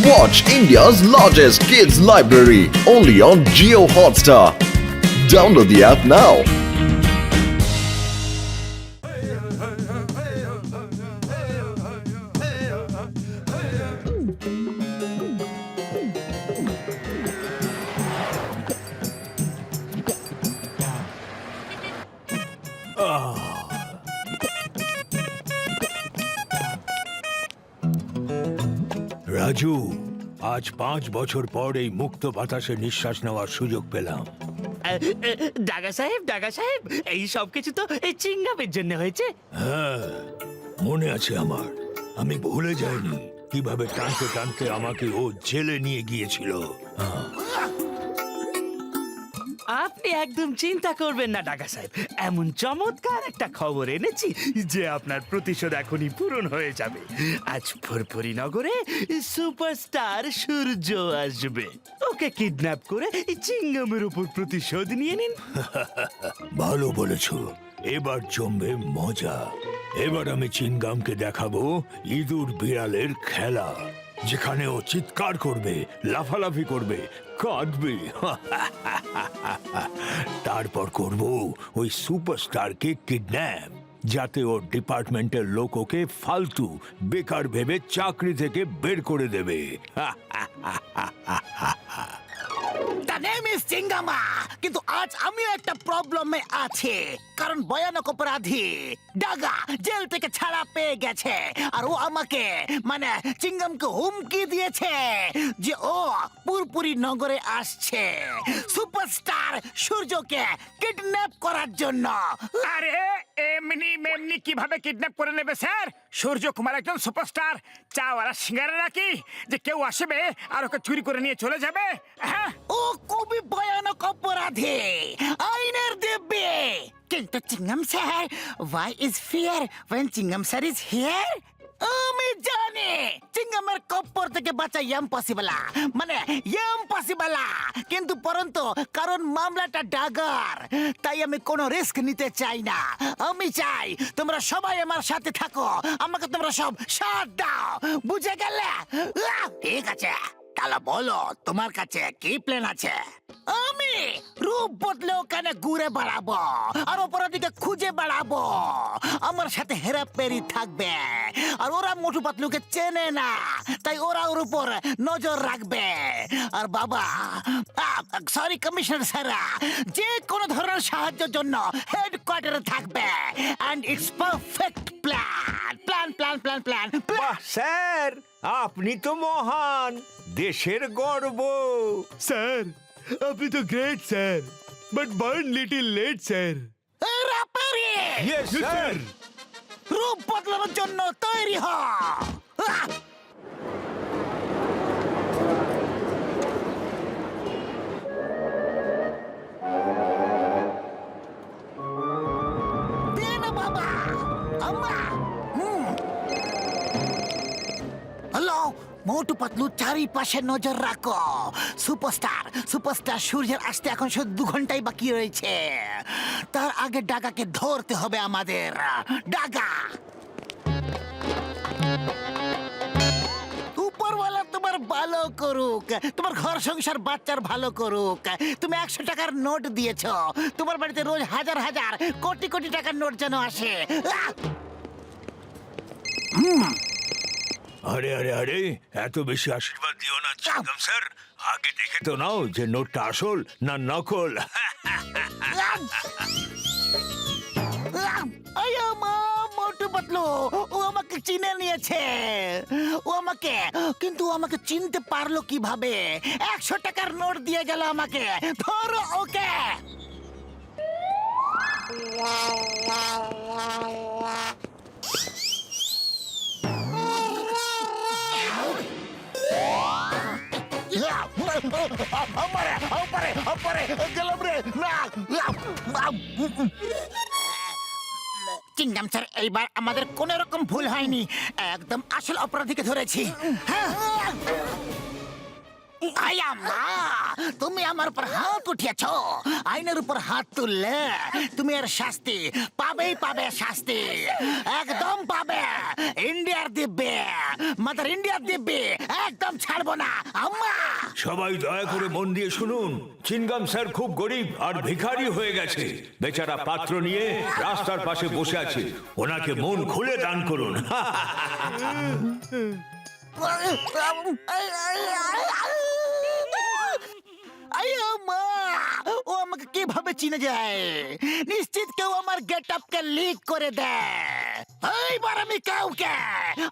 Watch India's largest kids library only on Jio Hotstar. Download the app now. Raju, আজ 5 বছর পর এই মুক্ত বাতাসে নিঃশ্বাস নেওয়ার সুযোগ পেলাম। ডাগা সাহেব এই সব কিছু তো এই চিংগামের জন্য হয়েছে। হ্যাঁ, মনে আছে আমার। আমি ভুলে যাইনি কিভাবে টানতে টানতে আমাকে ও জেলে নিয়ে গিয়েছিল। আপনি একদম চিন্তা করবেন না ডাগা সাহেব, এমন চমৎকার একটা খবর এনেছি যে আপনার প্রতিশোধ এখনই পূরণ হয়ে যাবে। আজ ফুরফুরি নগরে সুপারস্টার সূর্য আসবে। ওকে কিডন্যাপ করে এই চিংগামের উপর প্রতিশোধ নিয়ে নিন। ভালো বলেছো, এবার জমবে মজা। এবার আমি চিনগামকে দেখাবো ইঁদুর বিড়ালের খেলা, যেখানে ও চিৎকার করবে, লাফালাফি করবে, কাঁদবে। তারপর করব ওই সুপারস্টারকে কিডন্যাপ, যাতে ওর ডিপার্টমেন্টের লোক ওকে ফালতু বেকার ভেবে চাকরি থেকে বের করে দেবে। The name is চিঙ্গামা, কিন্তু আজ আমি একটা প্রবলেমে আছি, কারণ ভয়ানক অপরাধী ডাগা জেল থেকে ছাড়া পেয়ে গেছে, আর ও আমাকে মানে চিঙ্গামকে হুমকি দিয়েছে যে ও পুরপুরি নগরে আসছে সুপারস্টার সূর্যকে কিডন্যাপ করার জন্য। আরে এমনি মেমনি কিভাবে কিডন্যাপ করে নেবে স্যার? সূর্য কুমার একজন সুপারস্টার, চাওয়ালা সিঙ্গারা নাকি যে কেউ আসবে আর ওকে চুরি করে নিয়ে চলে যাবে? হ্যাঁ, ও খুবই ভয়ানক অপরাধী, আইনের দিব্যি। কিন্তু chewing gum sir, why is fear when chewing gum sir is here? আমি জানি চিঙ্গামের কপ্পর থেকে বাঁচা ইম্পসিবল, মানে ইম্পসিবল, কিন্তু পরন্তু কারণ মামলাটা ডাগার, তাই আমি কোনো রিস্ক নিতে চাই না। আমি চাই তোমরা সবাই আমার সাথে থাকো, আমাকে তোমরা সব সাথ দাও, বুঝে গেলে? ঠিক আছে, তাহলে বলো তোমার কাছে কি প্ল্যান আছে? আমি রূপ বদলে ওখানে ঘুরে বেড়াবো আর অপরাধীকে খুঁজে বেড়াবো। আমার সাথে হেরাফেরি থাকবে, আর ওরা মোটু পাতলুকে চেনে না, তাই ওরা ওর উপর নজর রাখবে। আর বাবা, সরি কমিশনার স্যারা, যে কোনো ধরনের সাহায্যের জন্য হেডকোয়ার্টারে থাকবে। And it's perfect plan plan plan plan plan বাহ স্যার, আপনি তো মহান, দেশের গর্ব। স্যার, আপনি তো great sir, but burn little late sir. হেরাফেরি ইয়েস স্যার। রূপ বদলানোর জন্য তৈরি হ। দে না বাবা, আম্মা। হ্যালো, মোটু পাতলু চারিপাশে নজর রাখো। সুপারস্টার সূর্যের আসতে এখন শুধু 2 ঘন্টাই বাকি রয়েছে। তার আগে ডাগাকে ধরতে হবে আমাদের। ডাগা, উপরওয়ালা তোমার ভালো করুক, তোমার ঘর সংসার বাচ্চার ভালো করুক। তুমি 100 টাকার নোট দিয়েছো, তোমার বাড়িতে রোজ হাজার হাজার কোটি কোটি টাকার নোট যেন আসে। আরে আরে আরে, এত বেশি আশীর্বাদ দিও না চিঙ্গাম স্যার, আগে দেখে তো নাও যে নোটটা আসল না নকল। আয়া মা, মোটু পাতলু ও আমাকে চিনে নিয়েছে। কিন্তু ও আমাকে চিনতে পারলো কিভাবে? 100 টাকার নোট দিয়ে গেল আমাকে। ধরো ওকে। চিঙ্গাম স্যার, এইবার আমাদের কোন রকম ভুল হয়নি, একদম আসল অপরাধীকে ধরেছি। আয়াম্মা, তুমি আমার উপর হাত উঠিয়েছ। আইনের উপর হাত তুললে তুমি এর শাস্তি পাবেই পাবে, শাস্তি একদম পাবে। ইন্ডিয়ার দিব্যে, মাদার ইন্ডিয়ার দিব্যে একদম ছাড়বো না আম্মা। সবাই দয়া করে মন দিয়ে শুনুন, চিনগাম স্যার খুব গরিব আর ভিখারি হয়ে গেছে। বেচারা পাত্র নিয়ে রাস্তার পাশে বসে আছে, ওনাকে মন খুলে দান করুন। আয়াম্মা, ও আমাকে কিভাবে চিনে যায়? নিশ্চিত কেউ আমার গেট আপকে লিক করে দেয়। এইবার আমি কাউকে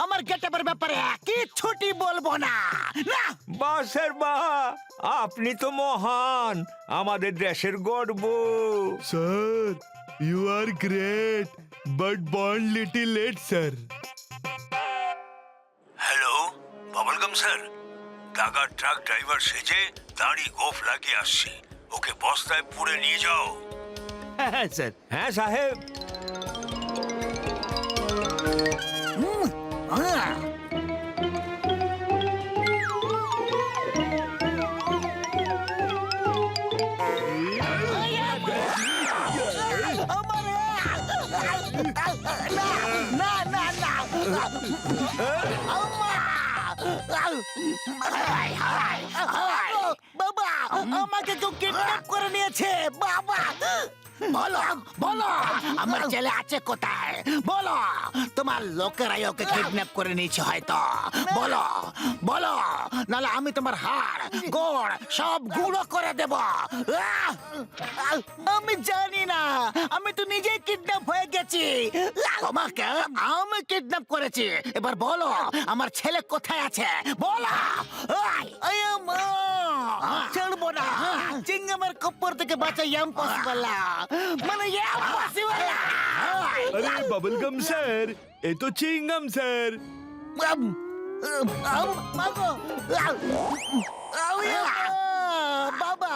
আমার গেট আপের ব্যাপারে কিচ্ছুটি বলবো না। না, বাসের বা, আপনি তো মহান, আমাদের দেশের গর্ব। Sir, you are great, but born little late, sir. Hello, bubblegum sir, টাকার ট্রাক ড্রাইভার সেজে দাড়ি গোফ লাগিয়ে আসছে, ওকে বস্তায় পুরে নিয়ে যাও। হ্যাঁ স্যার। হ্যাঁ সাহেব। আহ, না না না, আম্মা! হায়, হায়, হায়! বাবা, আমাকে কেউ কিডন্যাপ করে নিয়েছে। বাবা, বলো বলো, আমার ছেলে আছে কোথায়? বলো, তোমার লোকেরাই ওকে কিডন্যাপ করে নিয়েছে হয়তো। বলো বলো, নাহলে আমি তোমার হাড় গোড় সব গুঁড়ো করে দেব। আমি জানি না, আমি তো নিজেই কিডন্যাপ হয়ে গেছি। তোমাকে আমি কিডন্যাপ করেছি। এবার বলো, আমার ছেলে কোথায় আছে? বলো। ছাড়বো না, চিংগামের কপ্পর থেকে বাঁচা ইম্পসিবল, মানে ইম্পসিবল। अरे बबलगम सर, ये तो चिंगम सर। বাবা,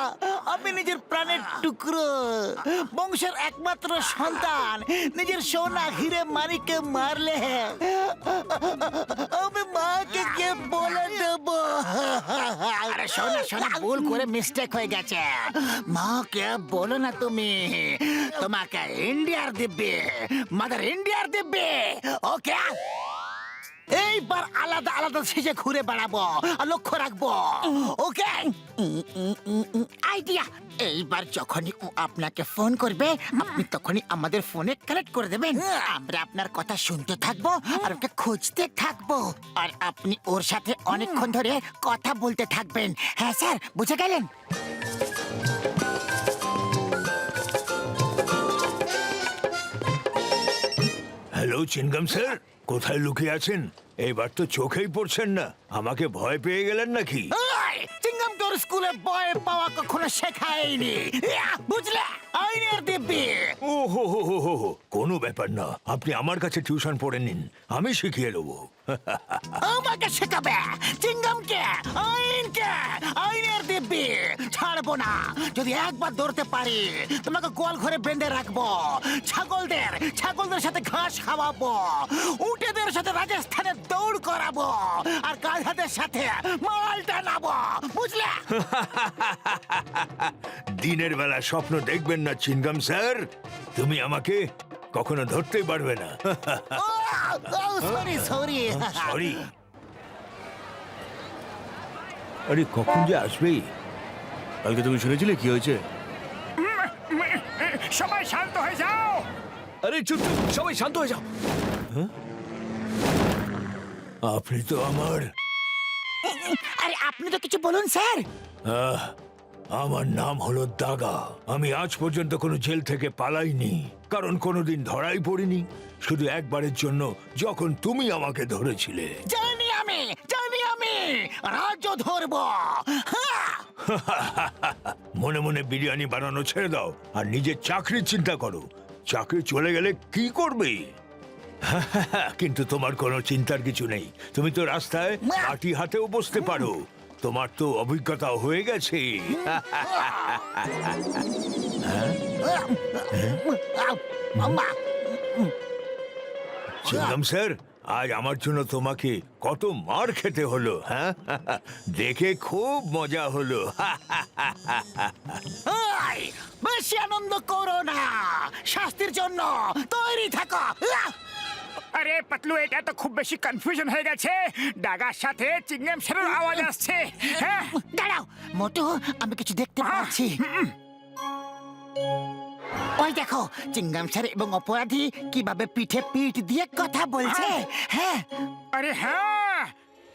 আমি নিজের প্রাণের টুকরো, বংশের একমাত্র সন্তান, নিজের সোনা হিরে মানিককে মারলে আমি মাকে কে বলে দেব? আরে সোনা সোনা, ভুল করে মিস্টেক হয়ে গেছে। মাকে বলো না তুমি, তোমাকে ইন্ডিয়ার দিব্যে, মাদার ইন্ডিয়ার দিব্যে। ওকে, এইবার আলাদা আলাদা সেজে ঘুরে বেড়াবো আর লক্ষ্য রাখবো। ওকে, আইডিয়া। এইবার যখনই ও আপনাকে ফোন করবে, আপনি তখনই আমাদের ফোনে কানেক্ট করে দেবেন। আমরা আপনার কথা শুনতে থাকবো আর ওকে খুঁজতে থাকবো, আর আপনি ওর সাথে অনেকক্ষণ ধরে কথা বলতে থাকবেন। হ্যাঁ স্যার, বুঝে গেলেন? হ্যালো চিনগাম স্যার, কোথায় লুকিয়ে আছেন? এইবার তো চোখেই পড়ছেন না, আমাকে ভয় পেয়ে গেলেন নাকি? চিংগাম তোর স্কুলে ভয় পাওয়া কখনো শেখায়নি, বুঝলে? আইনের দিব্যি। ও হো হো হো হো হো, কোনো ব্যাপার না, আপনি আমার কাছে টিউশন পড়ে নিন, আমি শিখিয়ে দেবো। আমাকে শেখাবে? চিংগামকে, আইনকে, আইনের দিব্যি ছাড়বো না। যদি একবার ধরতে পারি, তোমাকে গোয়াল ঘরে বেঁধে রাখবো। ছাগলদের সাথে ঘাস খাওয়াবো, উটেদের সাথে রাজস্থানে দৌড় করাবো, আর গাধাদের সাথে মাল টানাবো, বুঝলে? দিনের বেলা স্বপ্ন দেখবেন না চিনগাম স্যার, তুমি আমাকে কখনো ধরতেই পারবে না। Sorry sorry. সরি। আরে কখন যে আসবে? কালকে তুমি শুনেছিলে কি হয়েছে? সবাই শান্ত হয়ে যাও। আরে চুপ চুপ, সবাই শান্ত হয়ে যাও। আপনি তো আমার আরে আপনি তো কিছু বলুন স্যার। আমার নাম হলো দাগা। আমি আজ পর্যন্ত কোনো জেল থেকে পালাইনি, কারণ কোনোদিন ধরাই পড়িনি। শুধু একবারের জন্য, যখন তুমি আমাকে ধরেছিলে। জানি আমি রাজ্য ধরবো। মনে মনে বিরিয়ানি বানানো ছেড়ে দাও আর নিজের চাকরির চিন্তা করো। চাকরি চলে গেলে কি করবে? কিন্তু তোমার কোনো চিন্তার কিছু নেই, তুমি তো রাস্তায় লাঠি হাতেও বসতে পারো, তোমার তো অভিজ্ঞতা হয়ে গেছে। চিনগাম স্যার, আজ আমার জন্য তোমাকে কত মার খেতে হলো, হ্যাঁ? দেখে খুব মজা হলো। ওই, বেশি আনন্দ করো না, শাস্তির জন্য তৈরি থাকো। আরে পাতলু, এটা তো খুব বেশি কনফিউশন হয়ে গেছে। ডাগার সাথে চিংগাম স্যারের আওয়াজ আসছে। হ্যাঁ, দাঁড়াও মোটু, আমি কিছু দেখতে পাচ্ছি। ওই দেখো, চিঙ্গাম স্যার এবং অপরাধী কিভাবে পিঠে পিঠ দিয়ে কথা বলছে। হ্যাঁ, আরে হ্যাঁ,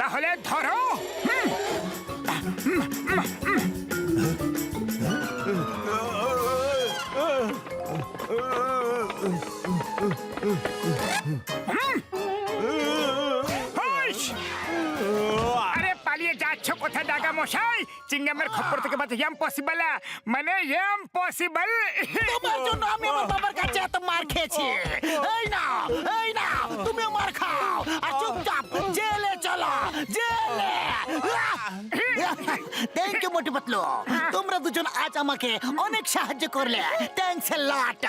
তাহলে ধরো। হাইশ! আরে পালিয়ে যাচ্ছ কোথায় ডাগা মশাই? চিংগামের খপ্পর থেকে বাঁচা ইম্পসিবল, মানে ইম্পসিবল। তোমার জন্য আমি আমার বাবার কাছে এত মার খেয়েছি। এই নাও, এই নাও, তুমিও মার খাও আর চুপচাপ জেলে চলো, জেলে। থ্যাংক ইউ মোটু পাতলু, তোমরা দুজন আজ আমাকে অনেক সাহায্য করলে। Thanks a lot.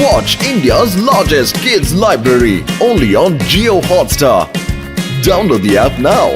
Watch India's largest kids library only on Geo Hotstar. Download the app now.